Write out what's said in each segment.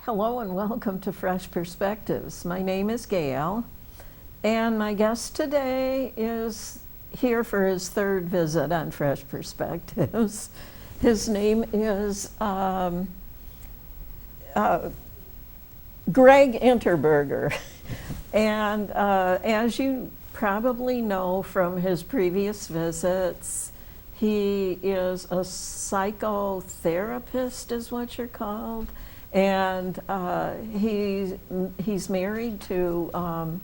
Hello and welcome to Fresh Perspectives. My name is Gail, and my guest today is here for his third visit on Fresh Perspectives. His name is Gregg Unterberger, and as you probably know from his previous visits, he is a psychotherapist, is what you're called, and he's married to Colleen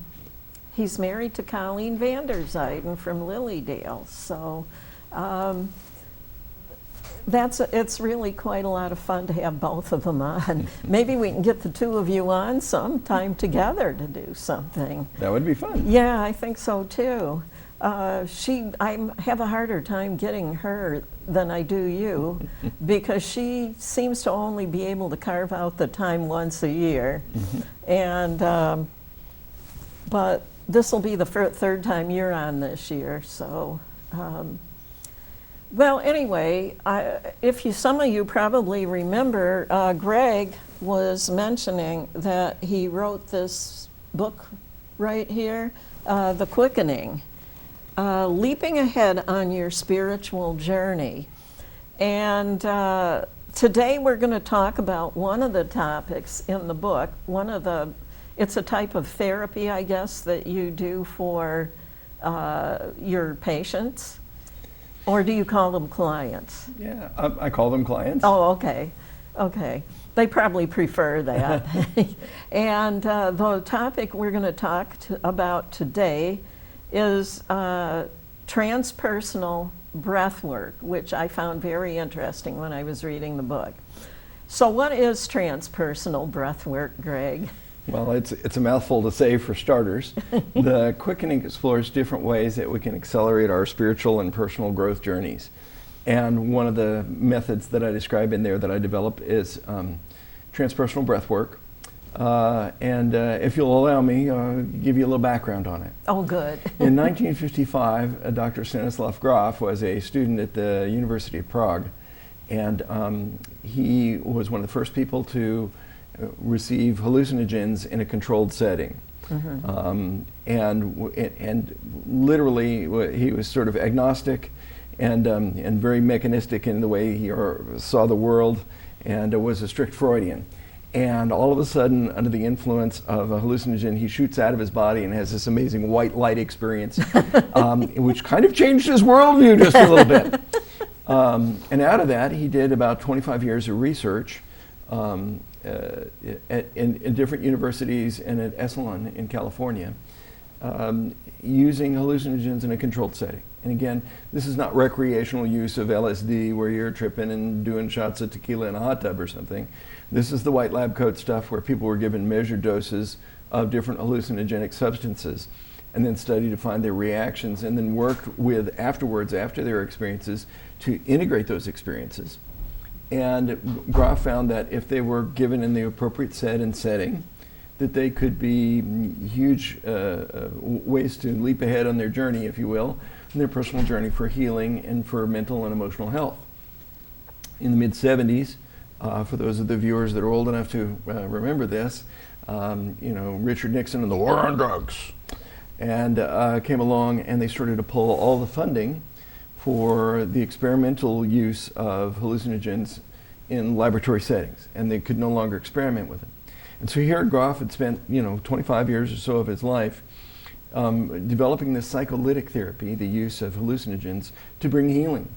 Vanderzijden from Lilydale. So it's really quite a lot of fun to have both of them on. Maybe we can get the two of you on sometime together to do something. That would be fun. Yeah, I think so too. I have a harder time getting her than I do you because she seems to only be able to carve out the time once a year. And but this will be the third time you're on this year, so well, anyway, some of you probably remember, Gregg was mentioning that he wrote this book right here, The Quickening, Leaping Ahead on Your Spiritual Journey. And today we're going to talk about one of the topics in the book. It's a type of therapy, I guess, that you do for your patients. Or do you call them clients? Yeah, I call them clients. Oh, okay. Okay. They probably prefer that. And the topic we're going to talk about today is transpersonal breath work, which I found very interesting when I was reading the book. So what is transpersonal breath work, Gregg? Well, it's a mouthful to say for starters. The Quickening explores different ways that we can accelerate our spiritual and personal growth journeys. And one of the methods that I describe in there that I developed is transpersonal breath work. And if you'll allow me, I'll give you a little background on it. Oh, good. In 1955, Dr. Stanislav Grof was a student at the University of Prague. And he was one of the first people to receive hallucinogens in a controlled setting. And literally he was sort of agnostic and very mechanistic in the way he saw the world, and was a strict Freudian. And all of a sudden, under the influence of a hallucinogen, he shoots out of his body and has this amazing white light experience, which kind of changed his worldview just a little bit. And out of that, he did about 25 years of research in different universities and at Esalen in California, using hallucinogens in a controlled setting. And again, this is not recreational use of LSD where you're tripping and doing shots of tequila in a hot tub or something. This is the white lab coat stuff where people were given measured doses of different hallucinogenic substances and then studied to find their reactions, and then worked with afterwards, after their experiences, to integrate those experiences. And Grof found that if they were given in the appropriate set and setting, that they could be huge ways to leap ahead on their journey, if you will, in their personal journey for healing and for mental and emotional health. In the mid-70s, for those of the viewers that are old enough to remember this, Richard Nixon and the war on drugs, and came along, and they started to pull all the funding for the experimental use of hallucinogens in laboratory settings, and they could no longer experiment with them. And so here Grof had spent 25 years or so of his life developing this psycholytic therapy, the use of hallucinogens, to bring healing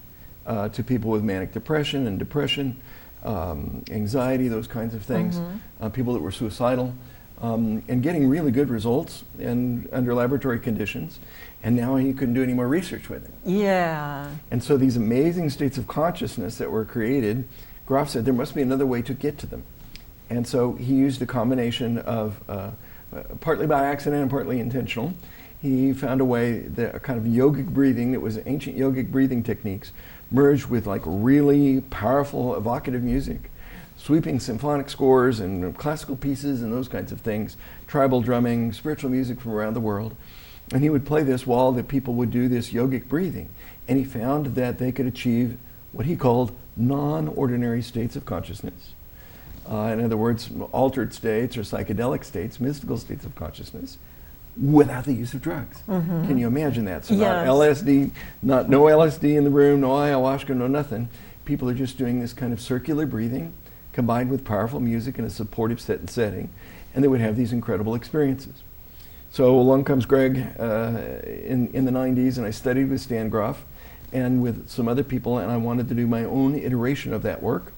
to people with manic depression and depression, anxiety, those kinds of things, people that were suicidal, and getting really good results under laboratory conditions. And now he couldn't do any more research with it. Yeah. And so these amazing states of consciousness that were created, Grof said there must be another way to get to them. And so he used a combination of, partly by accident and partly intentional, he found a way, that a kind of yogic breathing that was ancient yogic breathing techniques merged with like really powerful evocative music, sweeping symphonic scores and classical pieces and those kinds of things, tribal drumming, spiritual music from around the world. And he would play this while the people would do this yogic breathing. And he found that they could achieve what he called non-ordinary states of consciousness. In other words, altered states or psychedelic states, mystical states of consciousness, without the use of drugs. Can you imagine that? So not Yes. LSD, no LSD in the room, no ayahuasca, no nothing. People are just doing this kind of circular breathing combined with powerful music in a supportive setting, and they would have these incredible experiences. So along comes Gregg in the 90s, and I studied with Stan Groff and with some other people, and I wanted to do my own iteration of that work,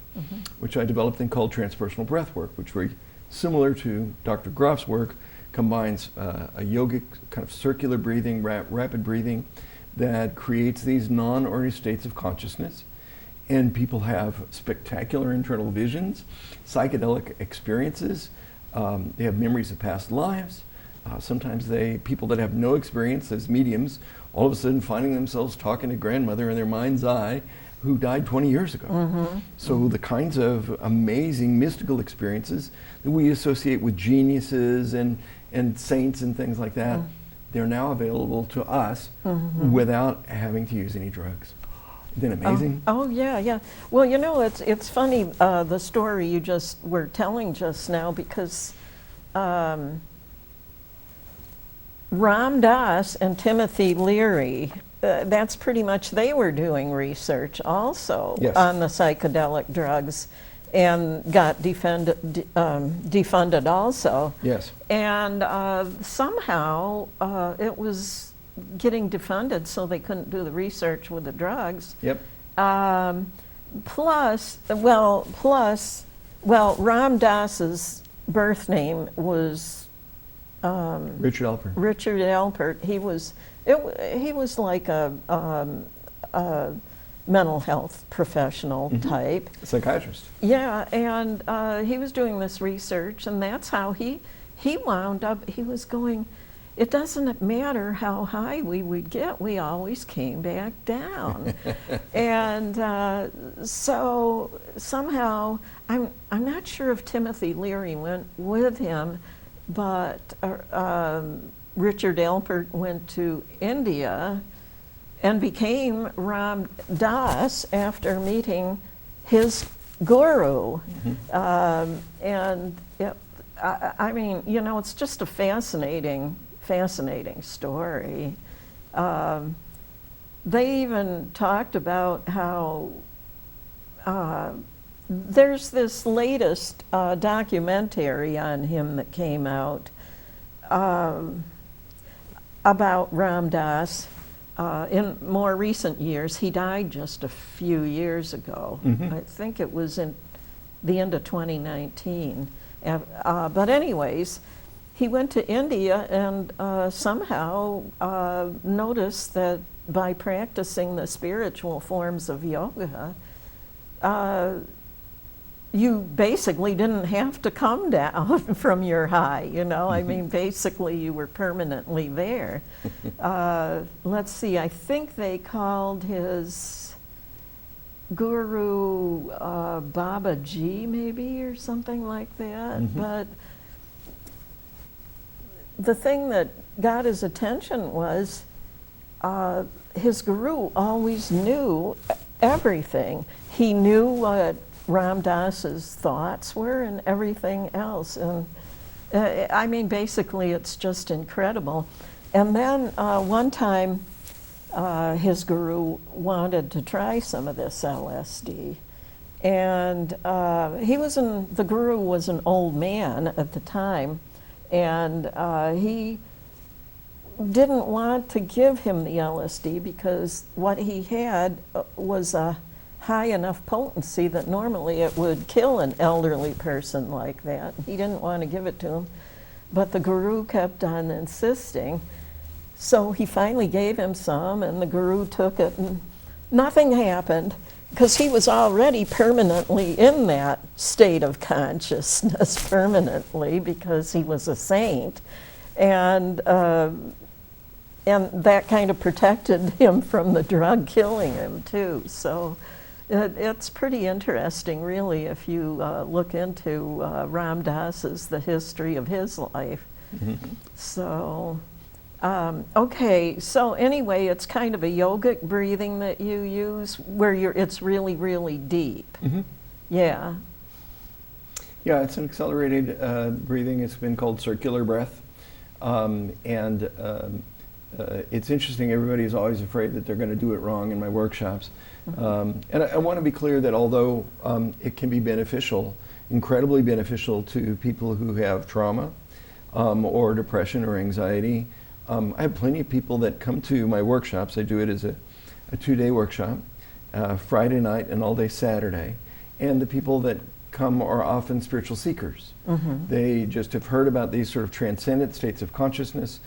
which I developed and called transpersonal breath work, which very similar to Dr. Groff's work, combines a yogic kind of circular breathing, rapid breathing that creates these non-ordinary states of consciousness. And people have spectacular internal visions, psychedelic experiences. They have memories of past lives. Sometimes people that have no experience as mediums, all of a sudden finding themselves talking to grandmother in their mind's eye who died 20 years ago. So the kinds of amazing mystical experiences that we associate with geniuses and saints and things like that, they're now available to us without having to use any drugs. Isn't that amazing? Oh, yeah, yeah. Well, you know, it's funny, the story you just were telling just now, because Ram Dass and Timothy Leary, that's pretty much, they were doing research also on the psychedelic drugs and got defunded also. Yes. And somehow it was getting defunded, so they couldn't do the research with the drugs. Yep. Plus, Ram Dass's birth name was Richard Alpert. Richard Alpert. He was like a mental health professional type. A psychiatrist. Yeah, and he was doing this research, and that's how he wound up. He was going, it doesn't matter how high we would get, we always came back down. And so somehow, I'm not sure if Timothy Leary went with him, but Richard Alpert went to India and became Ram Dass after meeting his guru. And I mean, you know, it's just a fascinating story. They even talked about how there's this latest documentary on him that came out about Ram Dass. In more recent years, he died just a few years ago. I think it was in the end of 2019. But anyways, he went to India and somehow noticed that by practicing the spiritual forms of yoga, you basically didn't have to come down from your high, you know? I mean, basically you were permanently there. Let's see, I think they called his guru Baba Ji, maybe, or something like that. But the thing that got his attention was his guru always knew everything. He knew what Ram Dass's thoughts were and everything else. And I mean, basically, it's just incredible. And then one time, his guru wanted to try some of this LSD. And the guru was an old man at the time, and he didn't want to give him the LSD because what he had was a high enough potency that normally it would kill an elderly person like that. He didn't want to give it to him, but the guru kept on insisting. So he finally gave him some, and the guru took it, and nothing happened because he was already permanently in that state of consciousness permanently because he was a saint. And that kind of protected him from the drug killing him too. So it's pretty interesting, really, if you look into Ram Dass's, the history of his life. So, okay, so anyway, it's kind of a yogic breathing that you use where it's really, really deep. Yeah. Yeah, it's an accelerated breathing. It's been called circular breath. It's interesting, everybody's always afraid that they're going to do it wrong in my workshops. And I want to be clear that although it can be beneficial, incredibly beneficial to people who have trauma or depression or anxiety, I have plenty of people that come to my workshops. I do it as a 2-day workshop, Friday night and all day Saturday. And the people that come are often spiritual seekers. They just have heard about these sort of transcendent states of consciousness,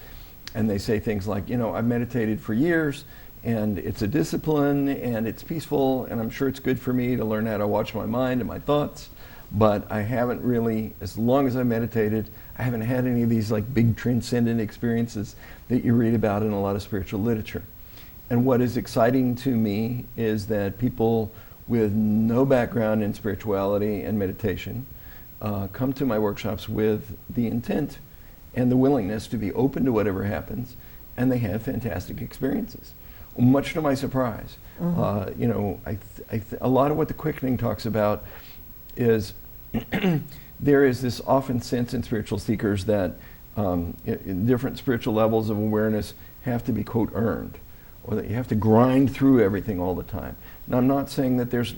and they say things like, you know, I've meditated for years, and it's a discipline, and it's peaceful, and I'm sure it's good for me to learn how to watch my mind and my thoughts, but I haven't really, as long as I meditated, I haven't had any of these like big transcendent experiences that you read about in a lot of spiritual literature. And what is exciting to me is that people with no background in spirituality and meditation come to my workshops with the intent and the willingness to be open to whatever happens, and they have fantastic experiences, much to my surprise. You know, a lot of what the quickening talks about is there is this often sense in spiritual seekers that in different spiritual levels of awareness have to be, quote, earned, or that you have to grind through everything all the time. Now, I'm not saying that there's,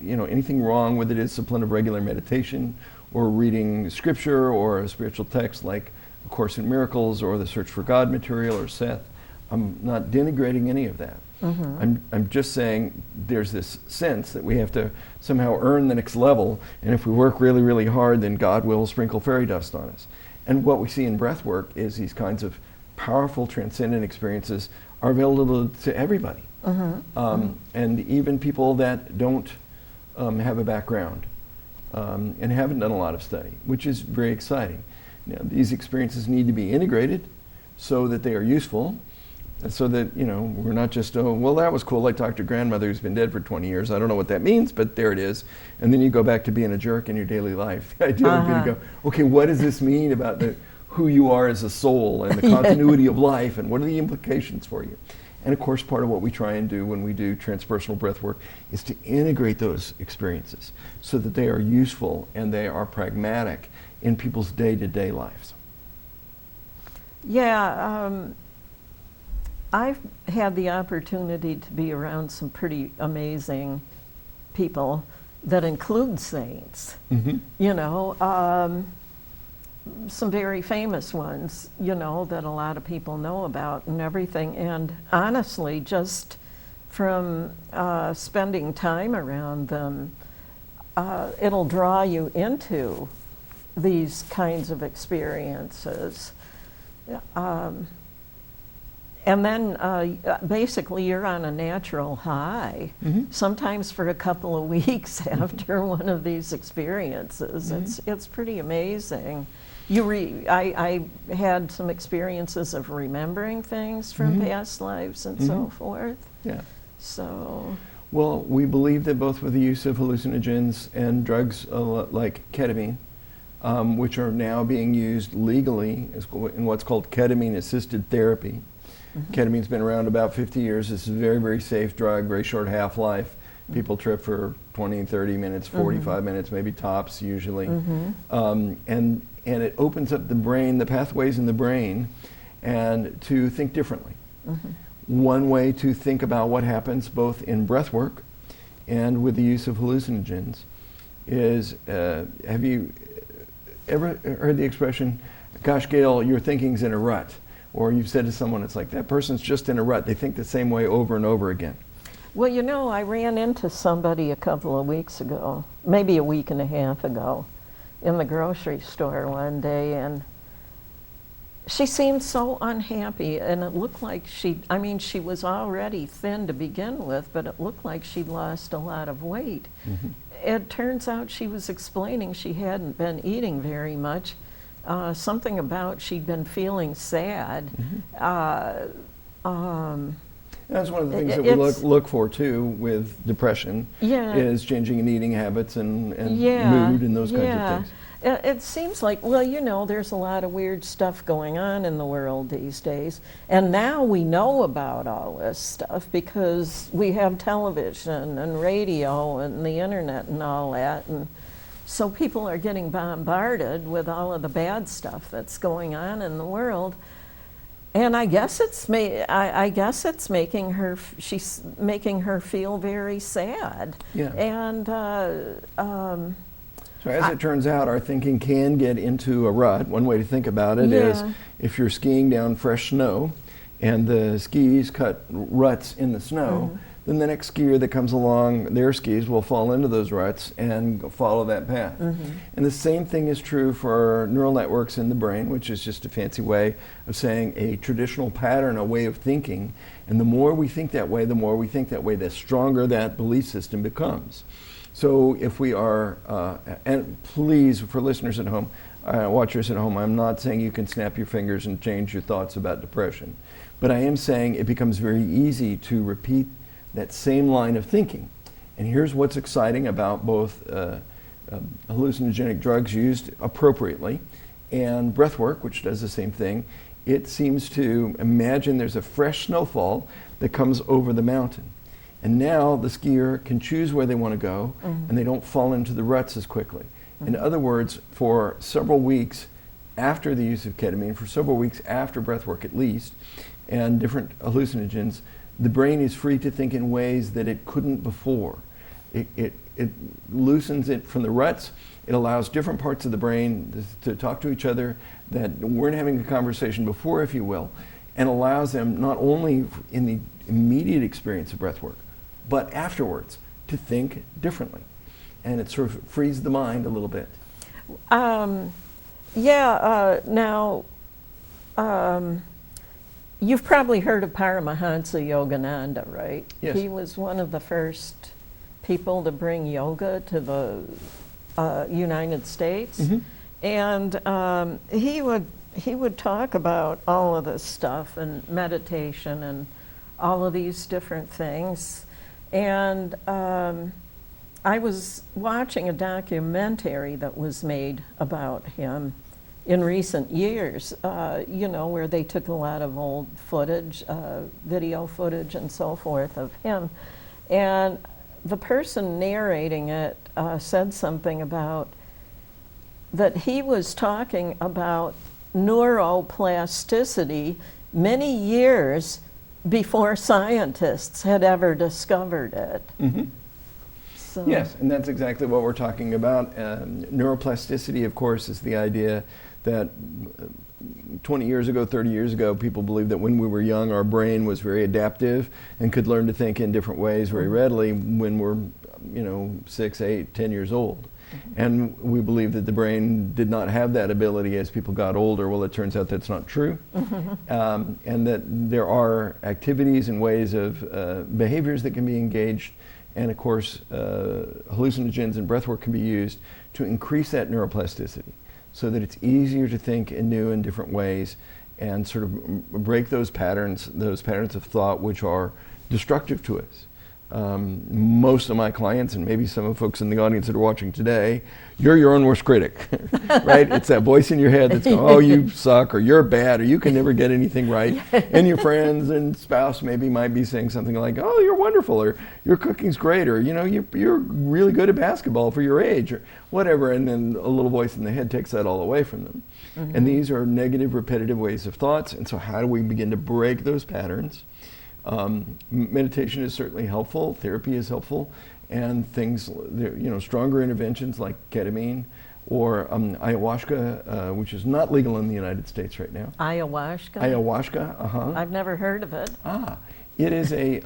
you know, anything wrong with the discipline of regular meditation or reading scripture or a spiritual text like A Course in Miracles or the Search for God material or Seth. I'm not denigrating any of that. I'm just saying there's this sense that we have to somehow earn the next level, and if we work really, really hard, then God will sprinkle fairy dust on us. And what we see in breath work is these kinds of powerful transcendent experiences are available to everybody. And even people that don't have a background and haven't done a lot of study, which is very exciting. Now, these experiences need to be integrated so that they are useful, and so that, you know, we're not just, oh, well, that was cool. I talked to grandmother who's been dead for 20 years. I don't know what that means, but there it is. And then you go back to being a jerk in your daily life. The idea would be to go, okay, what does this mean about who you are as a soul and the continuity of life, and what are the implications for you? And of course, part of what we try and do when we do transpersonal breath work is to integrate those experiences so that they are useful and they are pragmatic in people's day-to-day lives. Yeah, I've had the opportunity to be around some pretty amazing people that include saints, you know, some very famous ones, you know, that a lot of people know about and everything. And honestly, just from spending time around them, it'll draw you into these kinds of experiences. And then basically you're on a natural high, sometimes for a couple of weeks after one of these experiences. It's pretty amazing. I had some experiences of remembering things from past lives and so forth. Yeah. So. Well, we believe that both with the use of hallucinogens and drugs like ketamine, which are now being used legally in what's called ketamine-assisted therapy. Ketamine's been around about 50 years. It's a very, very safe drug, very short half-life. People trip for 20, 30 minutes, 45 minutes, maybe tops usually. And it opens up the brain, the pathways in the brain, and to think differently. One way to think about what happens both in breath work and with the use of hallucinogens is, have you ever heard the expression, gosh, Gail, your thinking's in a rut? Or you've said to someone, it's like, that person's just in a rut. They think the same way over and over again. Well, you know, I ran into somebody a couple of weeks ago, maybe a week and a half ago, in the grocery store one day, and she seemed so unhappy, and it looked like she was already thin to begin with, but it looked like she'd lost a lot of weight. It turns out she was explaining she hadn't been eating very much. Something about she'd been feeling sad. That's one of the things that we look for too with depression, is changing in eating habits and mood and those kinds of things. It seems like, well, you know, there's a lot of weird stuff going on in the world these days, and now we know about all this stuff because we have television and radio and the internet and all that, and So people are getting bombarded with all of the bad stuff that's going on in the world. And I guess it's making her, she's making her feel very sad. Yeah. And So as it turns out, our thinking can get into a rut. One way to think about it is Yeah. if you're skiing down fresh snow and the skis cut ruts in the snow, then the next skier that comes along, their skis will fall into those ruts and follow that path. And the same thing is true for neural networks in the brain, which is just a fancy way of saying a traditional pattern, a way of thinking. And the more we think that way, the stronger that belief system becomes. So if we are, and please, for listeners at home, watchers at home, I'm not saying you can snap your fingers and change your thoughts about depression, but I am saying it becomes very easy to repeat that same line of thinking. And here's what's exciting about both hallucinogenic drugs used appropriately and breath work, which does the same thing. It seems to imagine there's a fresh snowfall that comes over the mountain. And now the skier can choose where they want to go, and they don't fall into the ruts as quickly. In other words, for several weeks after the use of ketamine, for several weeks after breath work at least, and different hallucinogens, the brain is free to think in ways that it couldn't before. It loosens it from the ruts. It allows different parts of the brain to talk to each other that weren't having a conversation before, if you will, and allows them not only in the immediate experience of breath work, but afterwards to think differently. And it sort of frees the mind a little bit. Now, you've probably heard of Paramahansa Yogananda, right? Yes. He was one of the first people to bring yoga to the United States. And he would talk about all of this stuff and meditation and all of these different things. And I was watching a documentary that was made about him in recent years, where they took a lot of old footage, video footage and so forth of him. And the person narrating it said something about that he was talking about neuroplasticity many years before scientists had ever discovered it. So. Yes, and that's exactly what we're talking about. Neuroplasticity, of course, is the idea that 20 years ago, 30 years ago, people believed that when we were young, our brain was very adaptive and could learn to think in different ways very readily when we're, 6, 8, 10 years old. And we believe that the brain did not have that ability as people got older. Well, it turns out that's not true. And that there are activities and ways of behaviors that can be engaged. And of course, hallucinogens and breathwork can be used to increase that neuroplasticity so that it's easier to think in new and different ways and sort of break those patterns of thought which are destructive to us. Most of my clients, and maybe some of the folks in the audience that are watching today, you're your own worst critic, right? It's that voice in your head that's going, oh, you suck, or you're bad, or you can never get anything right. And your friends and spouse maybe might be saying something like, oh, you're wonderful, or your cooking's great, or you're really good at basketball for your age, or whatever. And then a little voice in the head takes that all away from them. And these are negative, repetitive ways of thoughts. And so how do we begin to break those patterns? Meditation is certainly helpful, therapy is helpful, and things, stronger interventions like ketamine or ayahuasca, which is not legal in the United States right now. Ayahuasca? Ayahuasca, I've never heard of it. It is it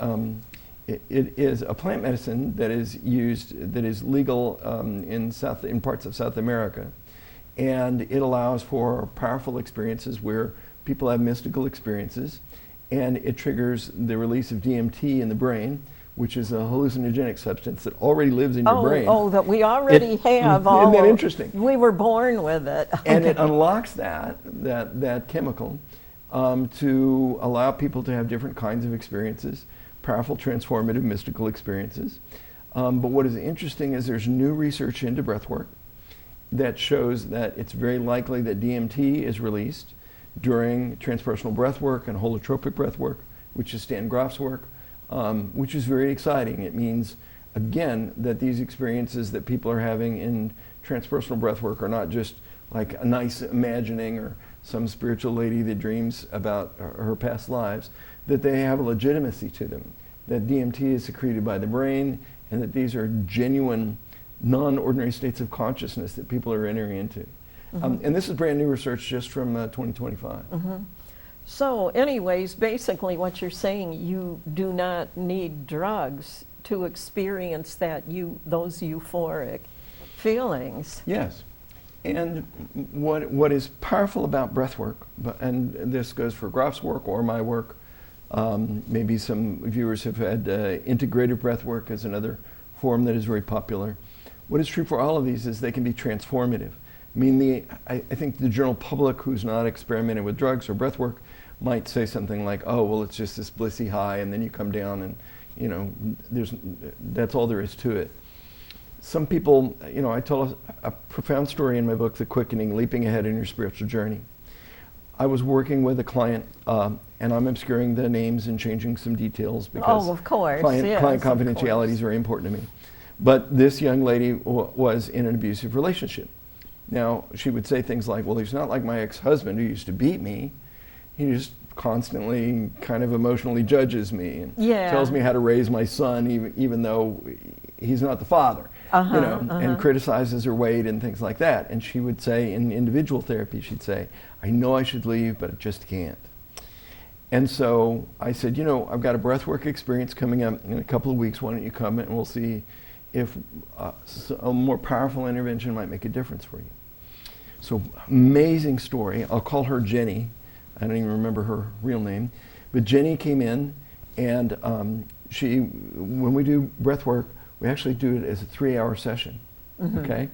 is a plant medicine that is used, that is legal in parts of South America, and it allows for powerful experiences where people have mystical experiences. And it triggers the release of DMT in the brain, which is a hallucinogenic substance that already lives in your brain. Oh, that we already have. Isn't that interesting? We were born with it. And it unlocks that chemical to allow people to have different kinds of experiences, powerful, transformative, mystical experiences. But what is interesting is there's new research into breathwork that shows that it's very likely that DMT is released during transpersonal breath work and holotropic breath work, which is Stan Grof's work, which is very exciting. It means, again, that these experiences that people are having in transpersonal breath work are not just like a nice imagining or some spiritual lady that dreams about her past lives, that they have a legitimacy to them, that DMT is secreted by the brain, and that these are genuine, non-ordinary states of consciousness that people are entering into. And this is brand new research just from 2025. So anyways, basically what you're saying, you do not need drugs to experience those euphoric feelings. Yes. And what is powerful about breath work, and this goes for Graf's work or my work, maybe some viewers have had integrative breath work as another form that is very popular. What is true for all of these is they can be transformative. I mean, I think the general public who's not experimenting with drugs or breath work might say something like, oh, well, it's just this blissy high, and then you come down and, you know, that's all there is to it. Some people, you know, I tell a profound story in my book, The Quickening, Leaping Ahead in Your Spiritual Journey. I was working with a client, and I'm obscuring the names and changing some details because of course, client yes, confidentiality is very important to me. But this young lady was in an abusive relationship. Now, she would say things like, well, he's not like my ex-husband who used to beat me. He just constantly kind of emotionally judges me and tells me how to raise my son, even though he's not the father, you know, and criticizes her weight and things like that. And she would say, in individual therapy, she'd say, I know I should leave, but I just can't. And so I said, you know, I've got a breathwork experience coming up in a couple of weeks. Why don't you come and we'll see if a more powerful intervention might make a difference for you. So amazing story. I'll call her Jenny. I don't even remember her real name. But Jenny came in, and when we do breath work, we actually do it as a 3-hour session, okay?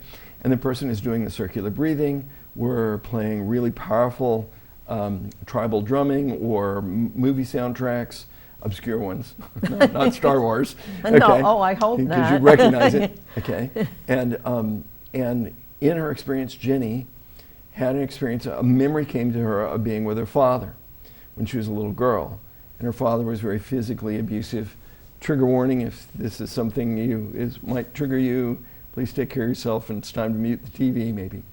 And the person is doing the circular breathing. We're playing really powerful tribal drumming or movie soundtracks, obscure ones, not Star Wars. Okay? No, I hope not. Because you recognize it, okay? And in her experience, Jenny had an experience, a memory came to her of being with her father when she was a little girl. And her father was very physically abusive. Trigger warning, if this is something might trigger you, please take care of yourself, and it's time to mute the TV maybe.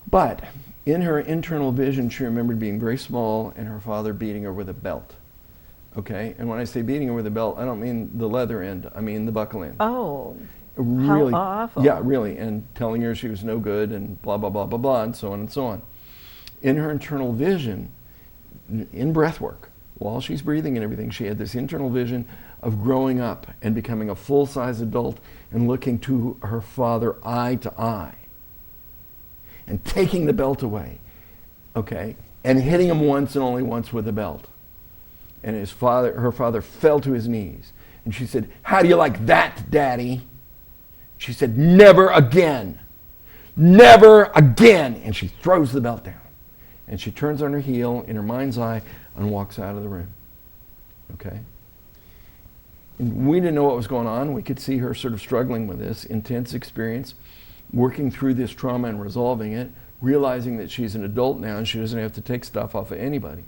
But in her internal vision, she remembered being very small and her father beating her with a belt. Okay, and when I say beating her with a belt, I don't mean the leather end, I mean the buckle end. Oh, really, how awful. Yeah, really, and telling her she was no good and blah, blah, blah, blah, blah, and so on and so on. In her internal vision, in breath work, while she's breathing and everything, she had this internal vision of growing up and becoming a full-size adult and looking to her father eye to eye and taking the belt away, okay, and hitting him once and only once with the belt. And her father fell to his knees. And she said, how do you like that, Daddy? She said, never again. Never again. And she throws the belt down. And she turns on her heel in her mind's eye and walks out of the room. Okay? And we didn't know what was going on. We could see her sort of struggling with this intense experience, working through this trauma and resolving it, realizing that she's an adult now and she doesn't have to take stuff off of anybody.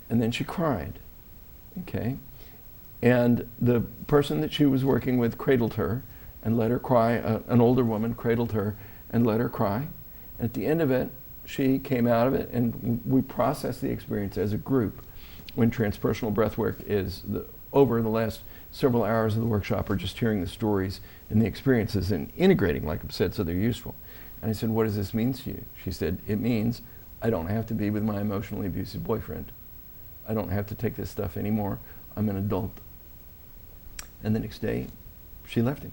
And then she cried. Okay? And the person that she was working with cradled her and let her cry. An older woman cradled her and let her cry. And at the end of it, she came out of it, and we processed the experience as a group. When transpersonal breathwork is over the last several hours of the workshop, or just hearing the stories and the experiences and integrating, like I've said, so they're useful. And I said, what does this mean to you? She said, it means I don't have to be with my emotionally abusive boyfriend. I don't have to take this stuff anymore. I'm an adult. And the next day, she left him.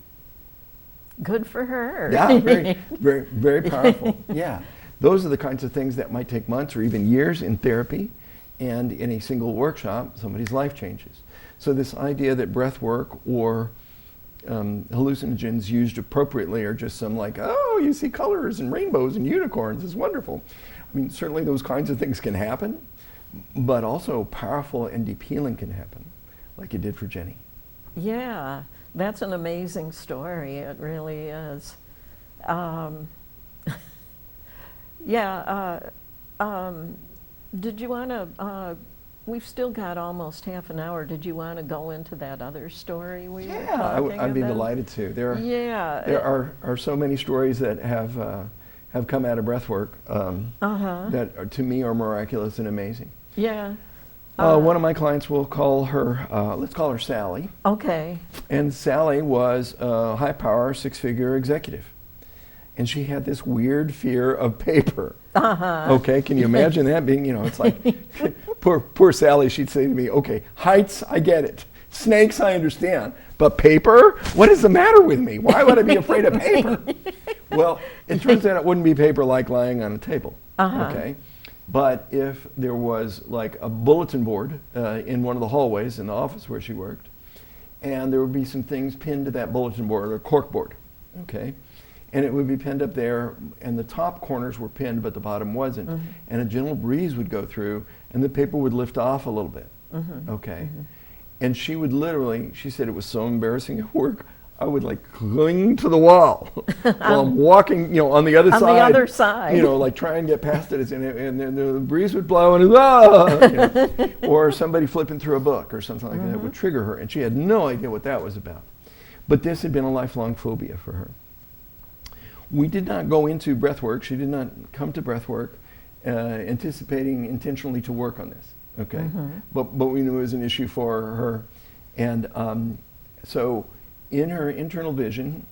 Good for her. Yeah, very, very, very powerful. Yeah. Those are the kinds of things that might take months or even years in therapy, and in a single workshop, somebody's life changes. So this idea that breath work or hallucinogens used appropriately are just some like, oh, you see colors and rainbows and unicorns is wonderful. I mean, certainly those kinds of things can happen, but also powerful and deep healing can happen, like it did for Jenny. Yeah, that's an amazing story. It really is. Did you want to we've still got almost half an hour. Did you want to go into that other story we were Yeah, talking I'd be about? delighted to. Yeah. There are so many stories that have come out of breathwork that are, to me, are miraculous and amazing. Yeah. One of my clients, we'll call her, let's call her Sally. Okay. And Sally was a high-power, six-figure executive. And she had this weird fear of paper. Okay, can you imagine that being, it's like, poor Sally, she'd say to me, okay, heights, I get it. Snakes, I understand. But paper? What is the matter with me? Why would I be afraid of paper? Well, it turns out it wouldn't be paper like lying on a table. Okay. But if there was like a bulletin board in one of the hallways in the office where she worked, and there would be some things pinned to that bulletin board, or cork board, okay? And it would be pinned up there, and the top corners were pinned, but the bottom wasn't. And a gentle breeze would go through, and the paper would lift off a little bit, okay? And she would literally, she said it was so embarrassing at work, I would like cling to the wall while I'm walking, on the other side. On the other side. Like try and get past it, and then the breeze would blow, and or somebody flipping through a book or something like that would trigger her, and she had no idea what that was about. But this had been a lifelong phobia for her. We did not go into breath work. She did not come to breath work anticipating intentionally to work on this, okay? But we knew it was an issue for her. And so in her internal vision,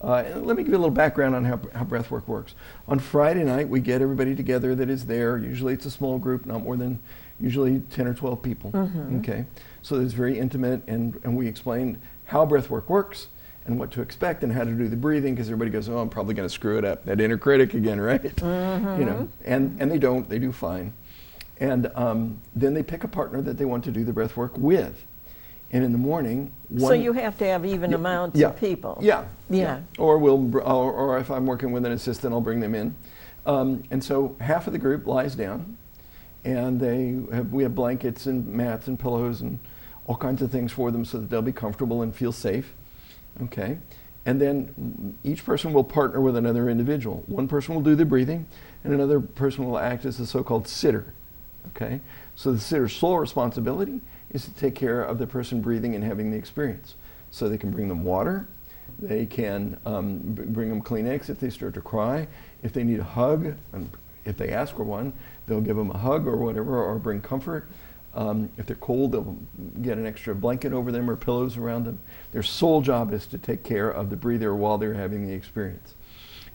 let me give you a little background on how breath work works. On Friday night, we get everybody together that is there. Usually it's a small group, not more than usually 10 or 12 people, okay? So it's very intimate, and we explain how breath work works and what to expect and how to do the breathing, because everybody goes, oh, I'm probably going to screw it up. That inner critic again, right? And they don't. They do fine. And then they pick a partner that they want to do the breath work with. And in the morning, so you have to have even amounts of people. Yeah. Or if I'm working with an assistant, I'll bring them in. And so half of the group lies down, and we have blankets and mats and pillows and all kinds of things for them so that they'll be comfortable and feel safe. Okay, and then each person will partner with another individual. One person will do the breathing, and another person will act as a so-called sitter. Okay, so the sitter's sole responsibility is to take care of the person breathing and having the experience. So they can bring them water, they can bring them Kleenex if they start to cry, if they need a hug, and if they ask for one, they'll give them a hug or whatever, or bring comfort. If they're cold, they'll get an extra blanket over them or pillows around them. Their sole job is to take care of the breather while they're having the experience.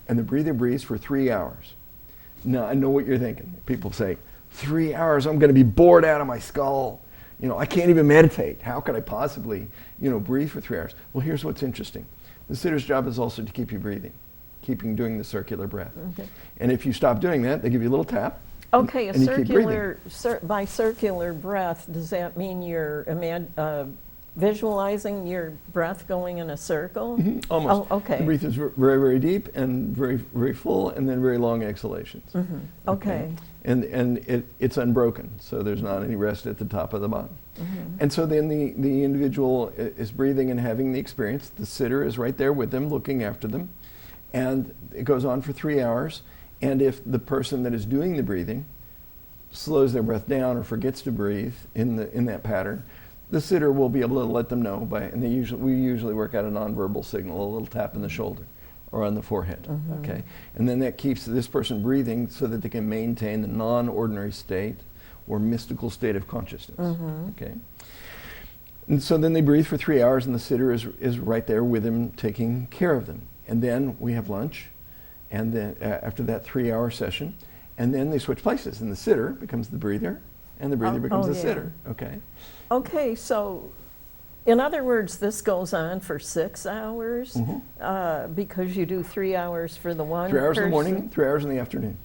And the breather breathes for 3 hours. Now, I know what you're thinking. People say, 3 hours, I'm going to be bored out of my skull. I can't even meditate. How could I possibly, breathe for 3 hours? Well, here's what's interesting. The sitter's job is also to keep you breathing, doing the circular breath. Okay. And if you stop doing that, they give you a little tap. Okay, by circular breath, does that mean you're visualizing your breath going in a circle? Almost. Oh, okay. The breath is very, very deep and very, very full, and then very long exhalations. Okay. And it's unbroken, so there's not any rest at the top or the bottom. And so then the individual is breathing and having the experience. The sitter is right there with them, looking after them. And it goes on for 3 hours. And if the person that is doing the breathing slows their breath down or forgets to breathe in that pattern, the sitter will be able to let them know we usually work out a nonverbal signal, a little tap in the shoulder or on the forehead. Okay, and then that keeps this person breathing so that they can maintain the non-ordinary state or mystical state of consciousness. Okay, and so then they breathe for 3 hours, and the sitter is right there with them, taking care of them. And then we have lunch. And then after that 3 hour session, and then they switch places, and the sitter becomes the breather, and the breather becomes the sitter. Okay. Okay. So, in other words, this goes on for 6 hours because you do 3 hours for the one. 3 hours in the morning, 3 hours in the afternoon.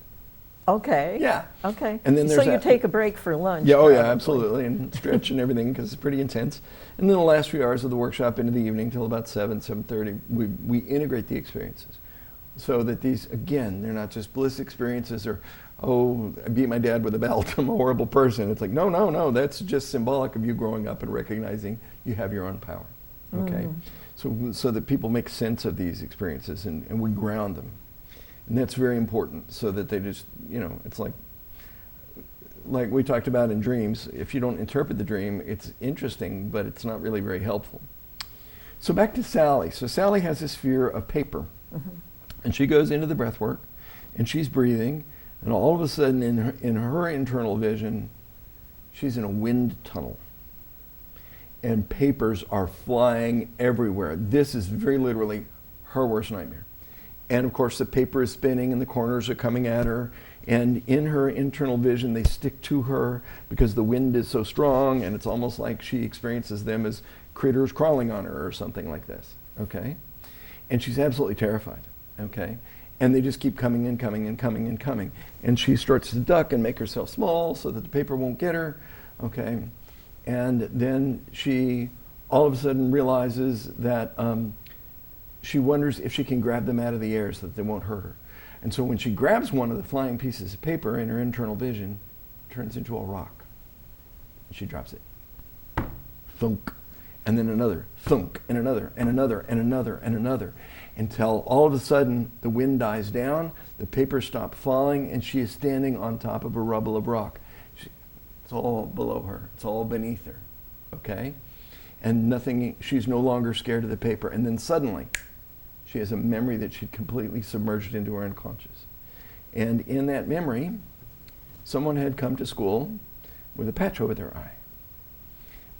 Okay. Yeah. Okay. And then you take a break for lunch. Yeah. Oh, yeah. Absolutely, and stretch and everything because it's pretty intense. And then the last few hours of the workshop into the evening till about 7:30, we integrate the experiences. So that these, again, they're not just bliss experiences or, oh, I beat my dad with a belt, I'm a horrible person. It's like, no, that's just symbolic of you growing up and recognizing you have your own power, okay? So that people make sense of these experiences and we ground them. And that's very important so that they just, it's like like we talked about in dreams, if you don't interpret the dream, it's interesting, but it's not really very helpful. So back to Sally. So Sally has this fear of paper. And she goes into the breath work, and she's breathing, and all of a sudden in her internal vision, she's in a wind tunnel. And papers are flying everywhere. This is very literally her worst nightmare. And of course the paper is spinning and the corners are coming at her. And in her internal vision, they stick to her because the wind is so strong, and it's almost like she experiences them as critters crawling on her or something like this, okay? And she's absolutely terrified, okay? And they just keep coming and coming and coming and coming. And she starts to duck and make herself small so that the paper won't get her, okay? And then she all of a sudden realizes that she wonders if she can grab them out of the air so that they won't hurt her. And so when she grabs one of the flying pieces of paper in her internal vision, it turns into a rock. She drops it. Thunk. And then another. Thunk. And another. And another. And another. And another. Until all of a sudden the wind dies down, the paper stops falling, and she is standing on top of a rubble of rock. It's all below her. It's all beneath her. Okay? And nothing, she's no longer scared of the paper. And then suddenly, she has a memory that she'd completely submerged into her unconscious. And in that memory, someone had come to school with a patch over their eye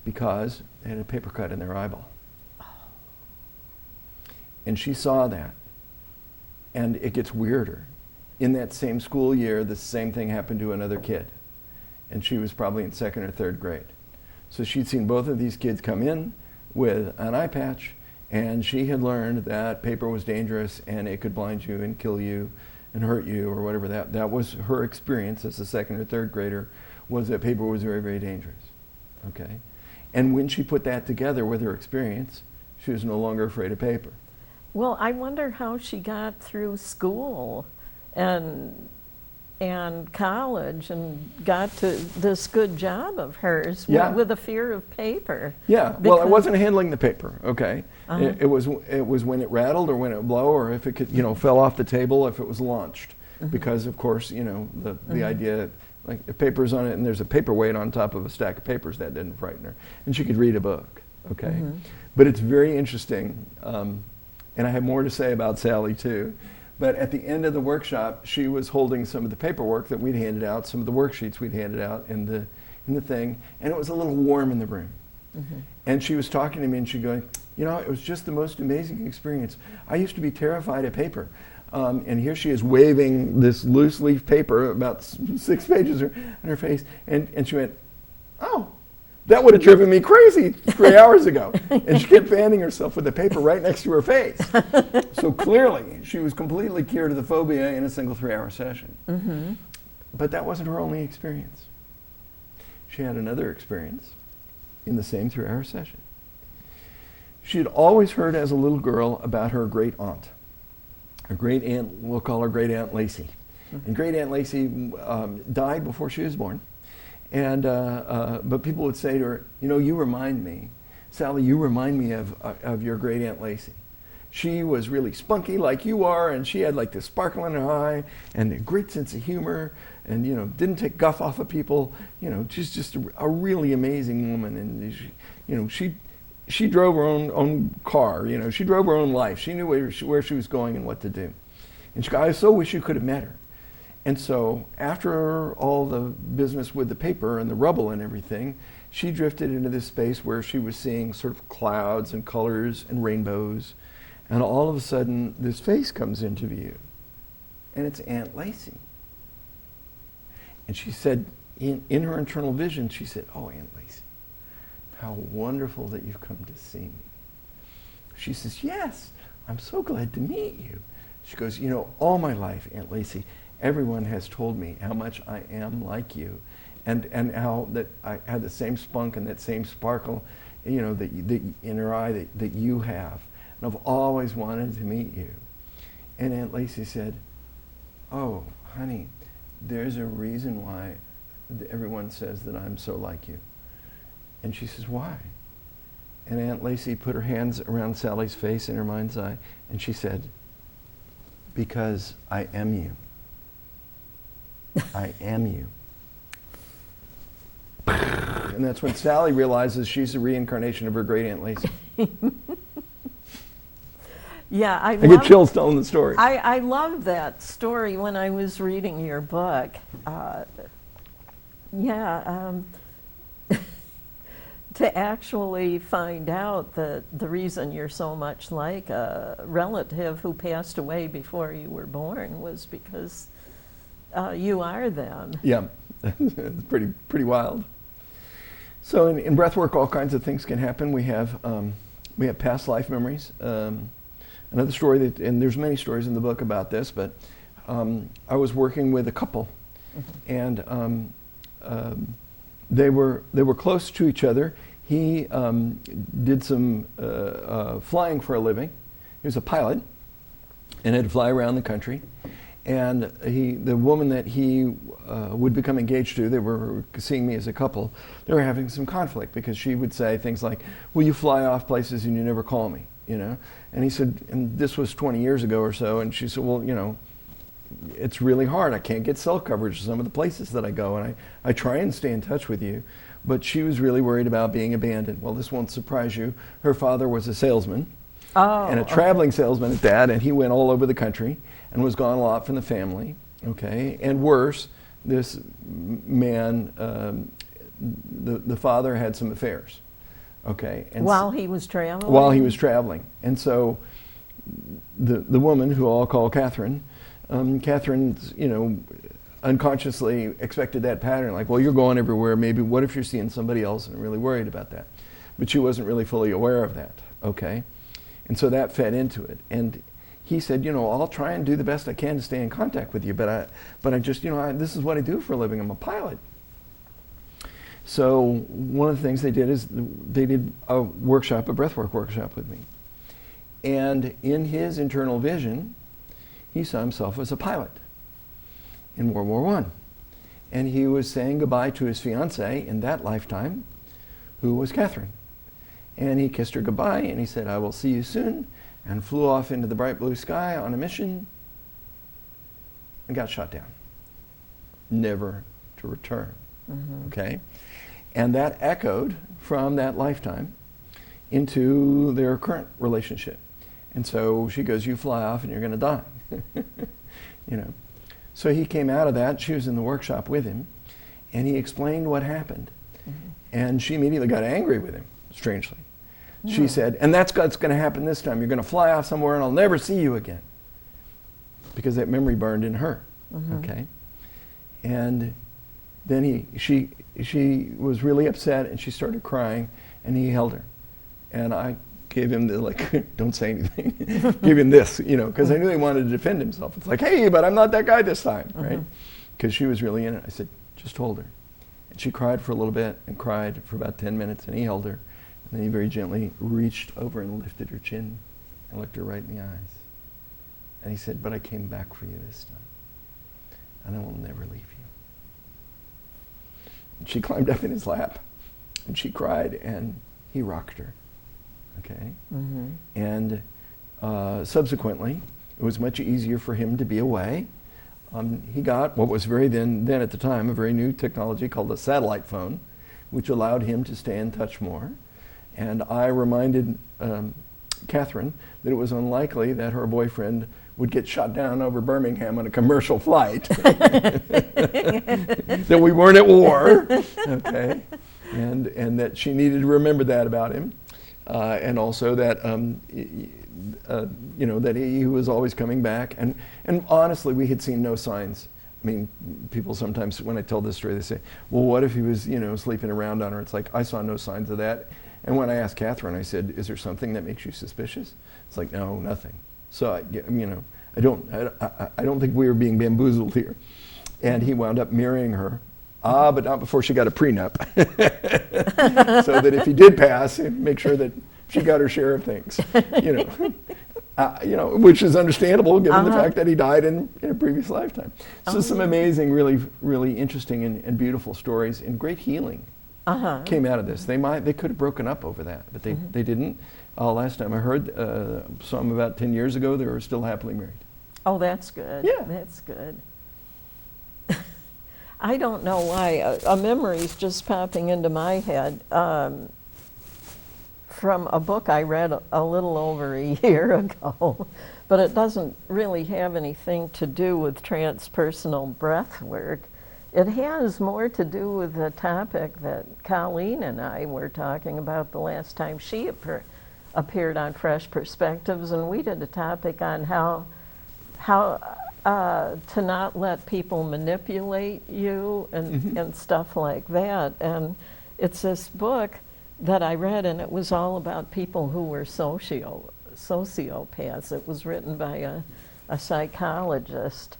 because they had a paper cut in their eyeball. And she saw that. And it gets weirder. In that same school year, the same thing happened to another kid. And she was probably in 2nd or 3rd grade. So she'd seen both of these kids come in with an eye patch, and she had learned that paper was dangerous and it could blind you and kill you and hurt you or whatever. That was her experience as a 2nd or 3rd grader, was that paper was very, very dangerous. Okay? And when she put that together with her experience, she was no longer afraid of paper. Well, I wonder how she got through school and college and got to this good job of hers with a fear of paper. Yeah, well, it wasn't handling the paper, okay? It was when it rattled or when it would blow, or if it could, fell off the table, if it was launched. Because of course, the idea, like if paper's on it and there's a paperweight on top of a stack of papers, that didn't frighten her. And she could read a book, okay? But it's very interesting, and I have more to say about Sally too. But at the end of the workshop, she was holding some of the paperwork that we'd handed out, some of the worksheets we'd handed out in the thing, and it was a little warm in the room. And she was talking to me, and she'd go, it was just the most amazing experience. I used to be terrified of paper. And here she is waving this loose leaf paper, about 6 pages on her face, and she went, oh, that would have driven me crazy 3 hours ago. And she kept fanning herself with the paper right next to her face. So clearly, she was completely cured of the phobia in a single 3-hour session. But that wasn't her only experience. She had another experience in the same 3-hour session. She had always heard as a little girl about her great aunt. Her great aunt, we'll call her Great Aunt Lacey. And Great Aunt Lacey died before she was born. And but people would say to her, you remind me, Sally, you remind me of your Great Aunt Lacey. She was really spunky like you are, and she had like this sparkle in her eye and a great sense of humor, and didn't take guff off of people. She's just a really amazing woman, and she drove her own car. She drove her own life. She knew where she was going and what to do. And she goes, I so wish you could have met her. And so after all the business with the paper and the rubble and everything, she drifted into this space where she was seeing sort of clouds and colors and rainbows. And all of a sudden, this face comes into view. And it's Aunt Lacey. And she said, in her internal vision, she said, oh, Aunt Lacey, how wonderful that you've come to see me. She says, yes, I'm so glad to meet you. She goes, all my life, Aunt Lacey, everyone has told me how much I am like you, and how that I had the same spunk and that same sparkle, that in her eye that you have. And I've always wanted to meet you. And Aunt Lacey said, oh, honey, there's a reason why everyone says that I'm so like you. And she says, why? And Aunt Lacey put her hands around Sally's face in her mind's eye, and she said, because I am you. I am you. And that's when Sally realizes she's a reincarnation of her great Aunt Lacey. Yeah, I get chills telling the story. I love that story when I was reading your book. To actually find out that the reason you're so much like a relative who passed away before you were born was because you are them. Yeah, it's pretty wild. So in breath work, all kinds of things can happen. We have past life memories. Another story that, and there's many stories in the book about this, but I was working with a couple, and they were close to each other. He did some flying for a living. He was a pilot and had to fly around the country. And the woman that he would become engaged to, they were seeing me as a couple, they were having some conflict because she would say things like, "Well, you fly off places and you never call me," you know? And he said, and this was 20 years ago or so, and she said, "Well, you know, it's really hard. I can't get cell coverage to some of the places that I go, and I try and stay in touch with you." But she was really worried about being abandoned. Well, this won't surprise you. Her father was a salesman, and a traveling salesman at that, and he went all over the country and was gone a lot from the family, okay? And worse, this man, the father had some affairs, okay? And while he was traveling? While he was traveling. And so the woman, who I'll call Catherine, Catherine's, you know, unconsciously expected that pattern, like, well, you're going everywhere, maybe what if you're seeing somebody else, and really worried about that. But she wasn't really fully aware of that, okay? And so that fed into it. And he said, you know, I'll try and do the best I can to stay in contact with you, but I just, you know, this is what I do for a living. I'm a pilot. So one of the things they did is they did a workshop, a breathwork workshop with me. And in his internal vision, he saw himself as a pilot in World War I. And he was saying goodbye to his fiancée in that lifetime, who was Catherine. And he kissed her goodbye, and he said, "I will see you soon," and flew off into the bright blue sky on a mission and got shot down, never to return. Okay? And that echoed from that lifetime into their current relationship. And so she goes, "You fly off and you're going to die." You know. So he came out of that. She was in the workshop with him, and he explained what happened. And she immediately got angry with him, strangely. She said, "And that's what's going to happen this time. You're going to fly off somewhere and I'll never see you again." Because that memory burned in her. Okay? And then she was really upset, and she started crying, and he held her. And I gave him the, like, don't say anything. Give him this, you know, because I knew he wanted to defend himself. It's like, hey, but I'm not that guy this time, right? Because she was really in it. I said, just hold her. And she cried for a little bit and cried for about 10 minutes, and he held her. And then he very gently reached over and lifted her chin and looked her right in the eyes. And he said, "But I came back for you this time, and I will never leave you." And she climbed up in his lap, and she cried, and he rocked her. Okay? And subsequently, it was much easier for him to be away. He got what was then at the time, a very new technology called a satellite phone, which allowed him to stay in touch more. And I reminded Catherine that it was unlikely that her boyfriend would get shot down over Birmingham on a commercial flight, that we weren't at war, okay, and that she needed to remember that about him, and also that you know, that he was always coming back, and honestly, we had seen no signs. I mean, people sometimes, when I tell this story, they say, "Well, what if he was, you know, sleeping around on her?" It's like, I saw no signs of that. And when I asked Catherine, I said, "Is there something that makes you suspicious?" It's like, "No, nothing." So, you know, I don't think we were being bamboozled here. And he wound up marrying her, but not before she got a prenup. So that if he did pass, he'd make sure that she got her share of things, you know, which is understandable given the fact that he died in a previous lifetime. So some amazing, really, really interesting and beautiful stories, and great healing came out of this. They could have broken up over that, but they didn't. Last time I heard, some about 10 years ago, they were still happily married. Oh, that's good. Yeah. That's good. I don't know why, a memory's just popping into my head from a book I read a little over a year ago, but it doesn't really have anything to do with transpersonal breath work. It has more to do with the topic that Colleen and I were talking about the last time she appeared on Fresh Perspectives, and we did a topic on how to not let people manipulate you and stuff like that. And it's this book that I read, and it was all about people who were sociopaths. It was written by a psychologist.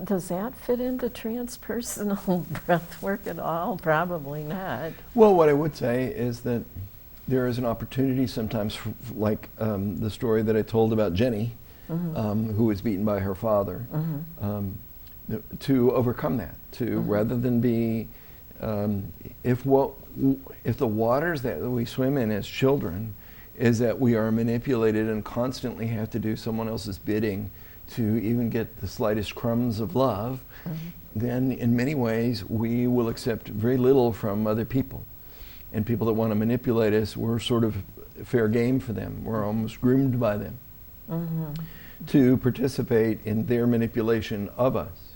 Does that fit into transpersonal breath work at all? Probably not. Well, what I would say is that there is an opportunity sometimes, like the story that I told about Jenny, who was beaten by her father, to overcome that. To rather than be, if the waters that we swim in as children is that we are manipulated and constantly have to do someone else's bidding to even get the slightest crumbs of love, then in many ways we will accept very little from other people. And people that want to manipulate us, we're sort of fair game for them. We're almost groomed by them to participate in their manipulation of us.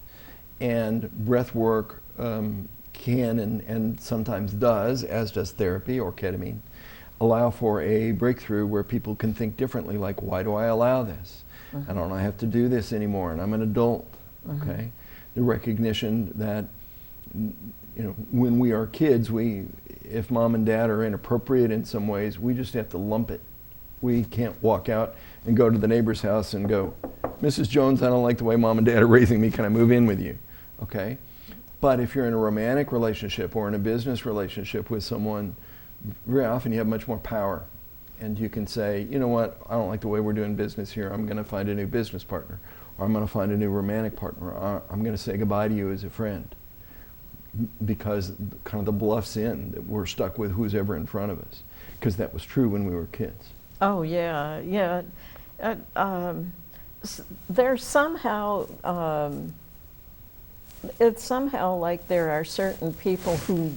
And breath work can and sometimes does, as does therapy or ketamine, allow for a breakthrough where people can think differently, like, why do I allow this? I don't have to do this anymore, and I'm an adult, okay? The recognition that, when we are kids, if mom and dad are inappropriate in some ways, we just have to lump it. We can't walk out and go to the neighbor's house and go, Mrs. Jones, I don't like the way mom and dad are raising me, can I move in with you, okay? But if you're in a romantic relationship or in a business relationship with someone, very often you have much more power. And you can say, you know what, I don't like the way we're doing business here. I'm going to find a new business partner. Or I'm going to find a new romantic partner. Or I'm going to say goodbye to you as a friend. Because kind of the bluff's in that we're stuck with who's ever in front of us. Because that was true when we were kids. Oh, yeah, yeah. There's somehow, it's somehow like there are certain people who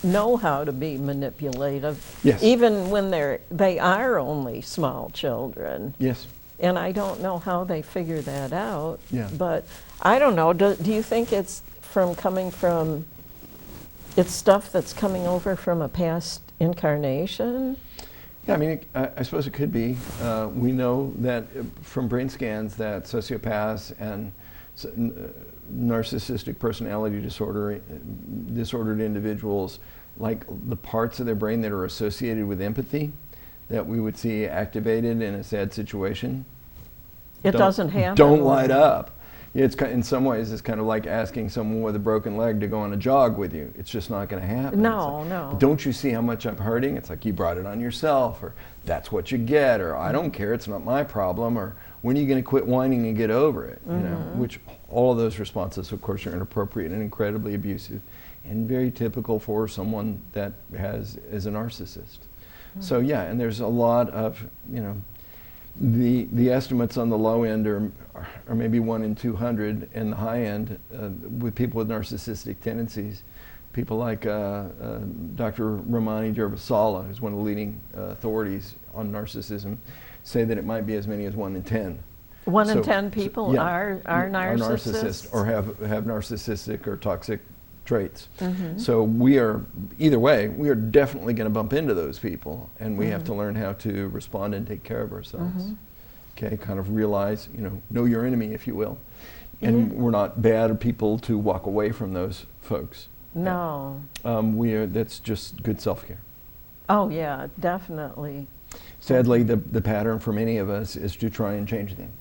know how to be manipulative, Yes. even when they are only small children. Yes. And I don't know how they figure that out. Yeah. But I don't know. Do you think it's it's stuff that's coming over from a past incarnation? Yeah, I mean, I suppose it could be. We know that from brain scans that sociopaths and narcissistic personality disordered individuals, like the parts of their brain that are associated with empathy that we would see activated in a sad situation, It doesn't happen. Don't light up. It's in some ways it's kind of like asking someone with a broken leg to go on a jog with you. It's just not going to happen. No, like, no. Don't you see how much I'm hurting? It's like, you brought it on yourself, or that's what you get, or I don't care, it's not my problem, or when are you going to quit whining and get over it? You know, which all of those responses, of course, are inappropriate and incredibly abusive, and very typical for someone that is a narcissist. So yeah, and there's a lot of, the estimates on the low end are maybe 1 in 200, and the high end with people with narcissistic tendencies, people like Dr. Romani Jervasala, who's one of the leading authorities on narcissism, say that it might be as many as 1 in 10. 1 in 10 people are narcissists? Or have narcissistic or toxic traits. So we are, either way, we are definitely going to bump into those people, and we have to learn how to respond and take care of ourselves. Okay, kind of realize, know your enemy, if you will. And we're not bad people to walk away from those folks. No. That's just good self-care. Oh yeah, definitely. Sadly, the pattern for many of us is to try and change them.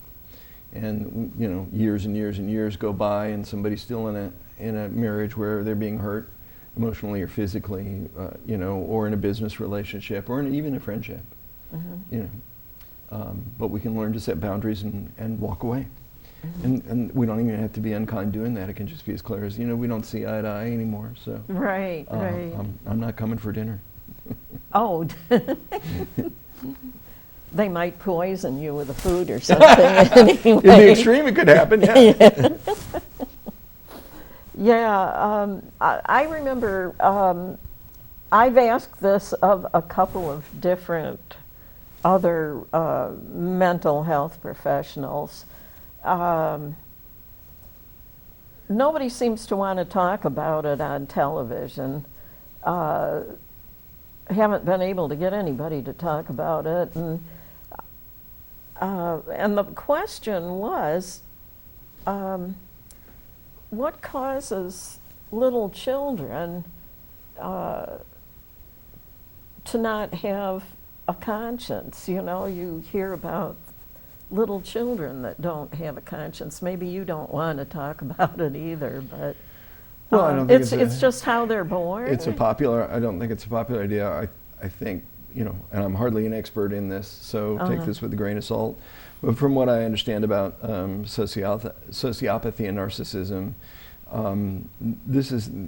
And years and years and years go by, and somebody's still in a marriage where they're being hurt emotionally or physically, or in a business relationship, or even a friendship. But we can learn to set boundaries and walk away. And we don't even have to be unkind doing that. It can just be as clear as, we don't see eye to eye anymore. So right. I'm not coming for dinner. Oh. They might poison you with the food or something. Anyway. In the extreme, it could happen, yeah. Yeah, I remember I've asked this of a couple of different other mental health professionals. Nobody seems to want to talk about it on television. Haven't been able to get anybody to talk about it, and the question was, what causes little children to not have a conscience? You know, you hear about little children that don't have a conscience. Maybe you don't want to talk about it either, but Well, I don't think it's just how they're born. I don't think it's a popular idea. I think, you know, and I'm hardly an expert in this, so take this with a grain of salt. But from what I understand about sociopathy and narcissism,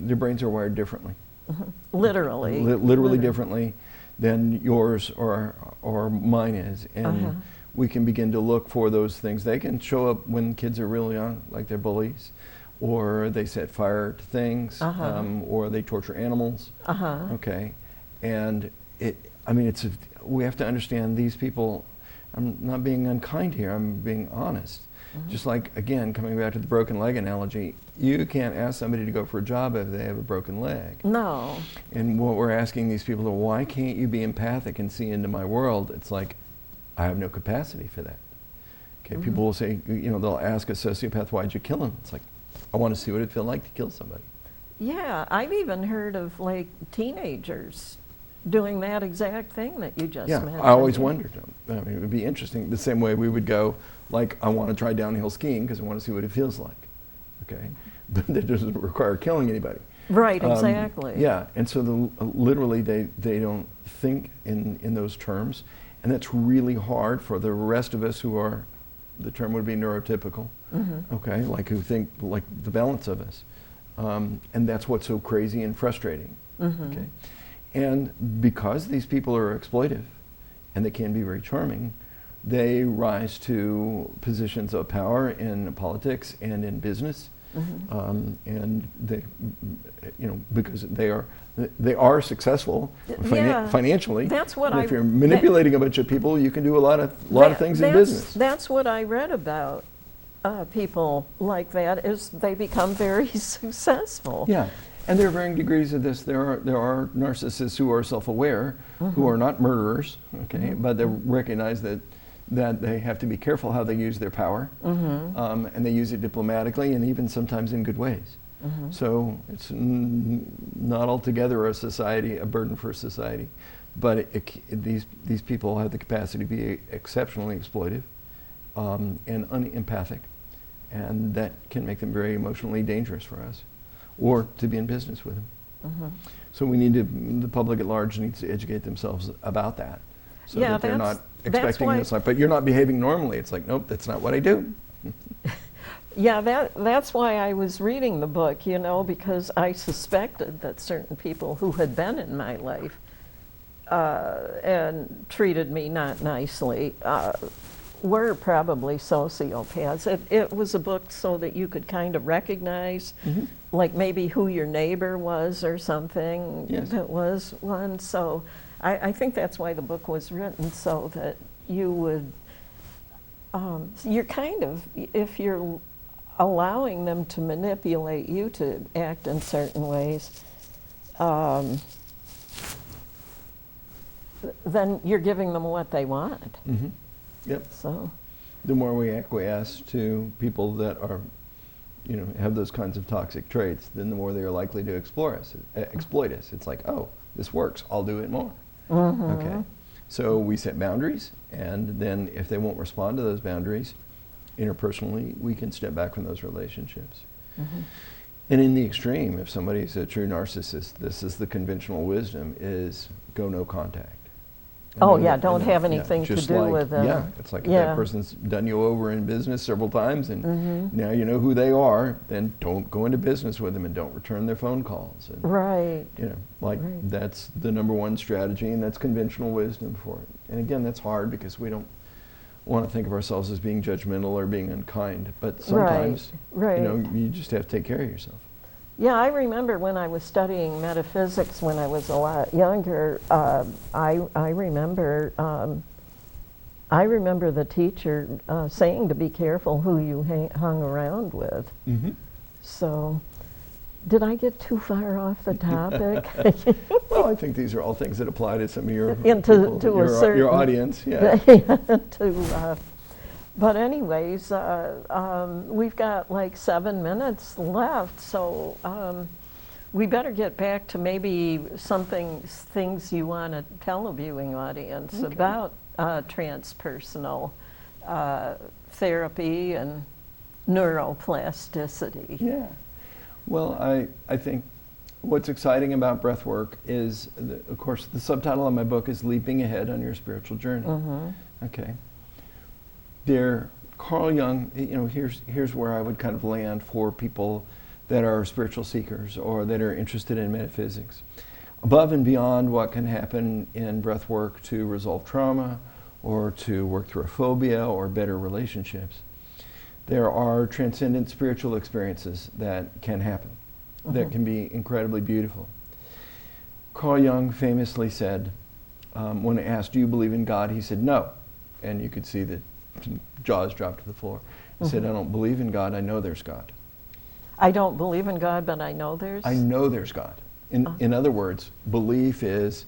their brains are wired differently. Literally. Literally differently than yours or mine is. And we can begin to look for those things. They can show up when kids are really young, like they're bullies, or they set fire to things, or they torture animals. Okay, and we have to understand these people. I'm not being unkind here. I'm being honest. Just like, again, coming back to the broken leg analogy, you can't ask somebody to go for a job if they have a broken leg. No. And what we're asking these people is, why can't you be empathic and see into my world? It's like, I have no capacity for that. Okay, people will say, you know, they'll ask a sociopath, why'd you kill him? It's like, I want to see what it'd feel like to kill somebody. Yeah, I've even heard of like teenagers doing that exact thing that you just mentioned. I always wondered. I mean, it would be interesting. The same way we would go, like, I want to try downhill skiing because I want to see what it feels like. Okay, but that doesn't require killing anybody. Right, exactly. Yeah, and so literally they don't think in those terms, and that's really hard for the rest of us who are, the term would be neurotypical. Okay, like who think like the balance of us, and that's what's so crazy and frustrating. Okay. And because these people are exploitive, and they can be very charming, they rise to positions of power in politics and in business, and they, you know, because they are successful financially. That's what and if you're manipulating a bunch of people, you can do a lot of things in business. That's what I read about people like that, is they become very successful. Yeah. And there are varying degrees of this. There are narcissists who are self-aware, who are not murderers, okay, but they recognize that they have to be careful how they use their power, and they use it diplomatically and even sometimes in good ways. So it's not altogether a burden for society, but these people have the capacity to be exceptionally exploitive and unempathic, and that can make them very emotionally dangerous for us, or to be in business with them. So the public at large needs to educate themselves about that, so that they're not expecting this, like, but you're not behaving normally. It's like, nope, that's not what I do. Yeah, that's why I was reading the book, you know, because I suspected that certain people who had been in my life and treated me not nicely were probably sociopaths. It was a book so that you could kind of recognize, like maybe who your neighbor was or something. That was one. So I think that's why the book was written, so that you would, you're kind of, if you're allowing them to manipulate you to act in certain ways, then you're giving them what they want. Yep. So the more we acquiesce to people that are, you know, have those kinds of toxic traits, then the more they are likely to exploit us. It's like, oh, this works, I'll do it more. Okay. So we set boundaries, and then if they won't respond to those boundaries interpersonally, we can step back from those relationships. And in the extreme, if somebody's a true narcissist, this is the conventional wisdom, is go no contact. Don't have anything to do with them. Yeah, it's like if that person's done you over in business several times, and now you know who they are, then don't go into business with them and don't return their phone calls. And, right. You know, like that's the number 1 strategy, and that's conventional wisdom for it. And again, that's hard because we don't want to think of ourselves as being judgmental or being unkind, but sometimes, you know, you just have to take care of yourself. Yeah, I remember when I was studying metaphysics when I was a lot younger. I remember the teacher saying to be careful who you hung around with. Mm-hmm. So, did I get too far off the topic? Well, I think these are all things that apply to some of your To a certain your audience. Yeah. But anyways, we've got like 7 minutes left, so we better get back to maybe things you want to tell a viewing audience about transpersonal therapy and neuroplasticity. Yeah. Well, I think what's exciting about breath work is, of course, the subtitle of my book is Leaping Ahead on Your Spiritual Journey. Mm-hmm. Okay. Carl Jung, here's where I would kind of land for people that are spiritual seekers or that are interested in metaphysics. Above and beyond what can happen in breath work to resolve trauma or to work through a phobia or better relationships, there are transcendent spiritual experiences that can happen, that can be incredibly beautiful. Carl Jung famously said, when asked, do you believe in God? He said, no. And you could see the jaws dropped to the floor. He said, I don't believe in God, I know there's God. I don't believe in God, but I know there's... I know there's God. In other words, belief is,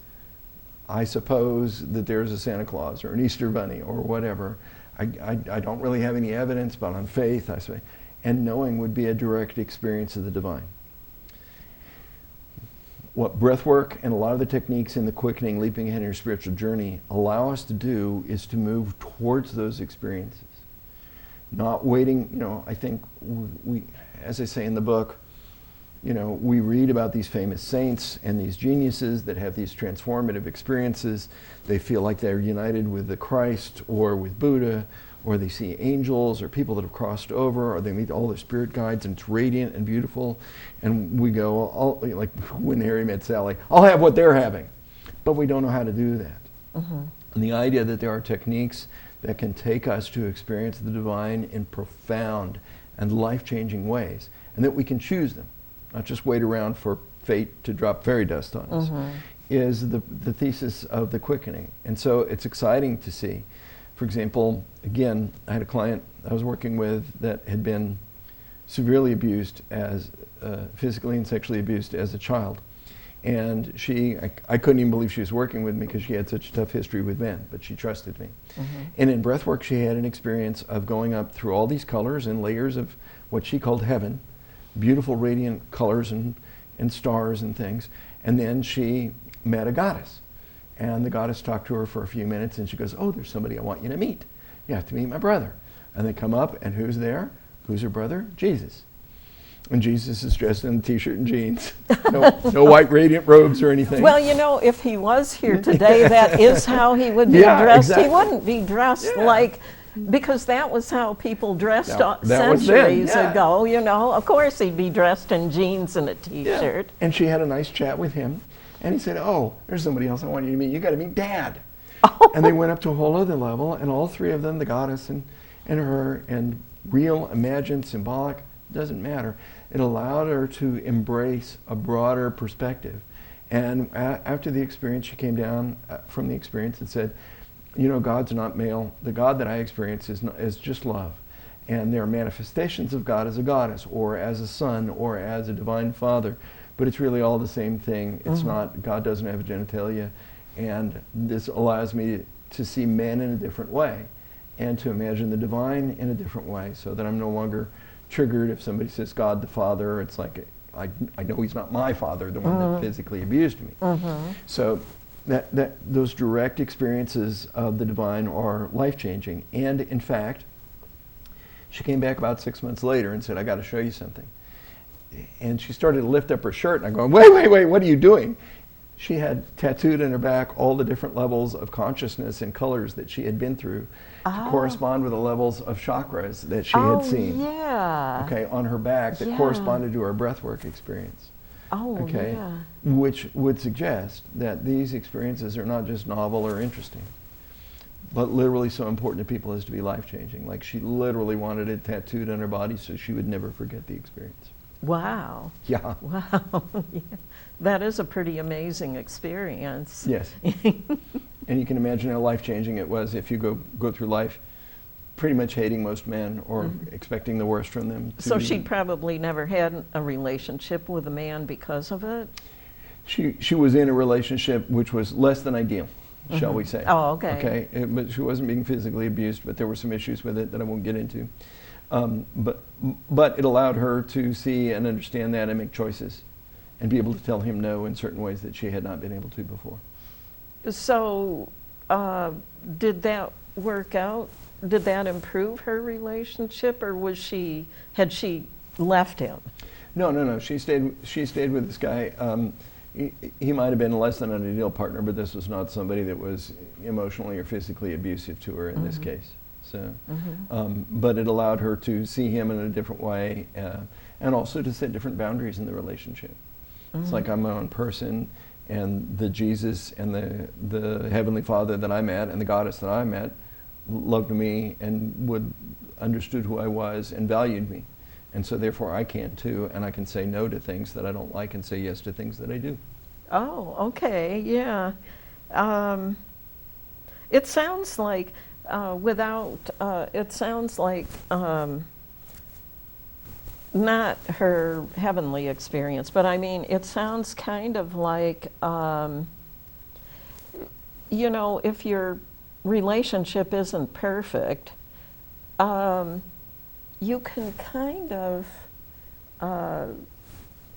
I suppose that there's a Santa Claus or an Easter Bunny or whatever. I don't really have any evidence, but on faith, I say. And knowing would be a direct experience of the divine. What breath work and a lot of the techniques in the quickening, leaping ahead in your spiritual journey allow us to do is to move towards those experiences. Not waiting, I think we, as I say in the book, we read about these famous saints and these geniuses that have these transformative experiences. They feel like they're united with the Christ or with Buddha, or they see angels or people that have crossed over, or they meet all their spirit guides and it's radiant and beautiful. And we go, like when Harry met Sally, I'll have what they're having. But we don't know how to do that. Mm-hmm. And the idea that there are techniques that can take us to experience the divine in profound and life-changing ways, and that we can choose them, not just wait around for fate to drop fairy dust on us, is the thesis of the quickening. And so it's exciting to see. For example, again, I had a client I was working with that had been severely abused physically and sexually abused as a child. And I couldn't even believe she was working with me because she had such a tough history with men, but she trusted me. And in breathwork, she had an experience of going up through all these colors and layers of what she called heaven, beautiful radiant colors and stars and things. And then she met a goddess. And the goddess talked to her for a few minutes and she goes, oh, there's somebody I want you to meet. You have to meet my brother. And they come up and who's there? Who's her brother? Jesus. And Jesus is dressed in a t-shirt and jeans. No white radiant robes or anything. Well, if he was here today, that is how he would be dressed. Exactly. He wouldn't be dressed like, because that was how people dressed centuries ago, Of course he'd be dressed in jeans and a t-shirt. Yeah. And she had a nice chat with him. And he said, oh, there's somebody else I want you to meet. You got to meet Dad. And they went up to a whole other level, and all three of them, the goddess and her, and real, imagined, symbolic, doesn't matter. It allowed her to embrace a broader perspective. And after the experience, she came down from the experience and said, God's not male. The God that I experience is just love. And there are manifestations of God as a goddess, or as a son, or as a divine father. But it's really all the same thing. It's not, God doesn't have a genitalia. And this allows me to see men in a different way and to imagine the divine in a different way, so that I'm no longer triggered if somebody says God the Father. It's like, I know he's not my father, the one that physically abused me. So those direct experiences of the divine are life-changing. And in fact, she came back about 6 months later and said, I got to show you something. And she started to lift up her shirt, and I'm going, wait, what are you doing? She had tattooed on her back all the different levels of consciousness and colors that she had been through to correspond with the levels of chakras that she had seen. Okay, on her back that corresponded to her breathwork experience. Which would suggest that these experiences are not just novel or interesting, but literally so important to people as to be life-changing. Like she literally wanted it tattooed on her body so she would never forget the experience. Wow. Yeah. Wow. Yeah. That is a pretty amazing experience. Yes. And you can imagine how life-changing it was if you go through life pretty much hating most men or expecting the worst from them. So she'd probably never had a relationship with a man because of it? She was in a relationship which was less than ideal, shall we say. Oh, okay. Okay, but she wasn't being physically abused, but there were some issues with it that I won't get into. But it allowed her to see and understand that and make choices and be able to tell him no in certain ways that she had not been able to before. So did that work out? Did that improve her relationship, or had she left him? No. She stayed with this guy. He might have been less than an ideal partner, but this was not somebody that was emotionally or physically abusive to her in this case. So, but it allowed her to see him in a different way, and also to set different boundaries in the relationship. It's like I'm my own person, and the Jesus and the Heavenly Father that I met and the Goddess that I met loved me and understood who I was and valued me. And so therefore I can too, and I can say no to things that I don't like and say yes to things that I do. Oh, okay, yeah. It sounds like not her heavenly experience, but I mean, it sounds kind of like, if your relationship isn't perfect, you can kind of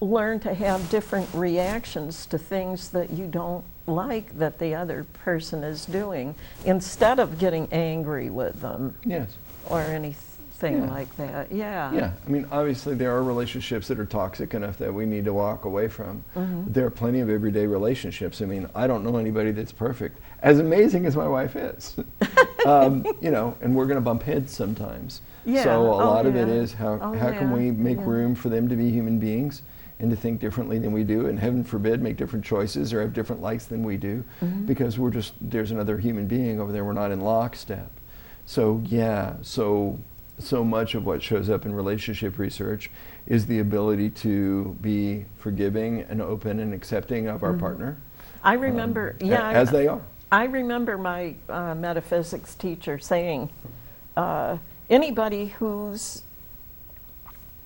learn to have different reactions to things that you don't like that the other person is doing, instead of getting angry with them. Yes. Or anything like that. Yeah. Yeah. I mean, obviously there are relationships that are toxic enough that we need to walk away from. There are plenty of everyday relationships. I mean, I don't know anybody that's perfect, as amazing as my wife is. And we're going to bump heads sometimes. Yeah. So a lot of it yeah. is how can we make room for them to be human beings and to think differently than we do, and heaven forbid make different choices or have different likes than we do, because there's another human being over there. We're not in lockstep. So yeah, so much of what shows up in relationship research is the ability to be forgiving and open and accepting of our partner. I remember, as they are. I remember my metaphysics teacher saying, anybody who's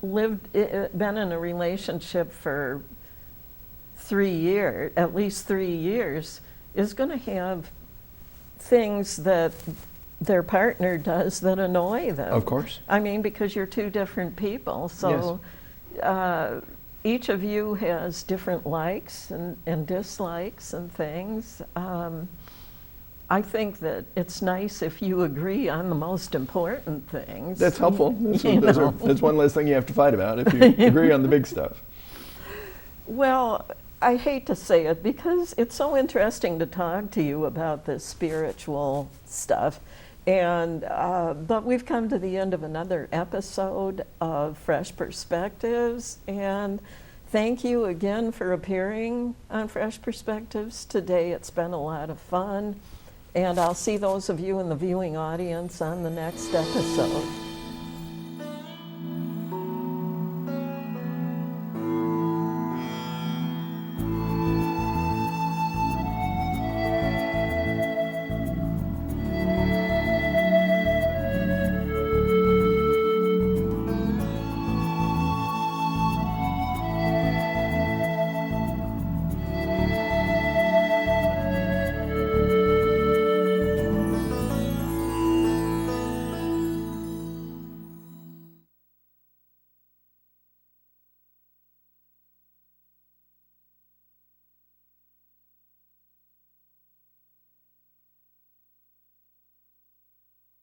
been in a relationship for at least 3 years, is going to have things that their partner does that annoy them. Of course. I mean, because you're two different people. So each of you has different likes and dislikes and things. I think that it's nice if you agree on the most important things. That's helpful. That's one less thing you have to fight about if you agree on the big stuff. Well, I hate to say it because it's so interesting to talk to you about this spiritual stuff. And but we've come to the end of another episode of Fresh Perspectives, and thank you again for appearing on Fresh Perspectives today. It's been a lot of fun, and I'll see those of you in the viewing audience on the next episode.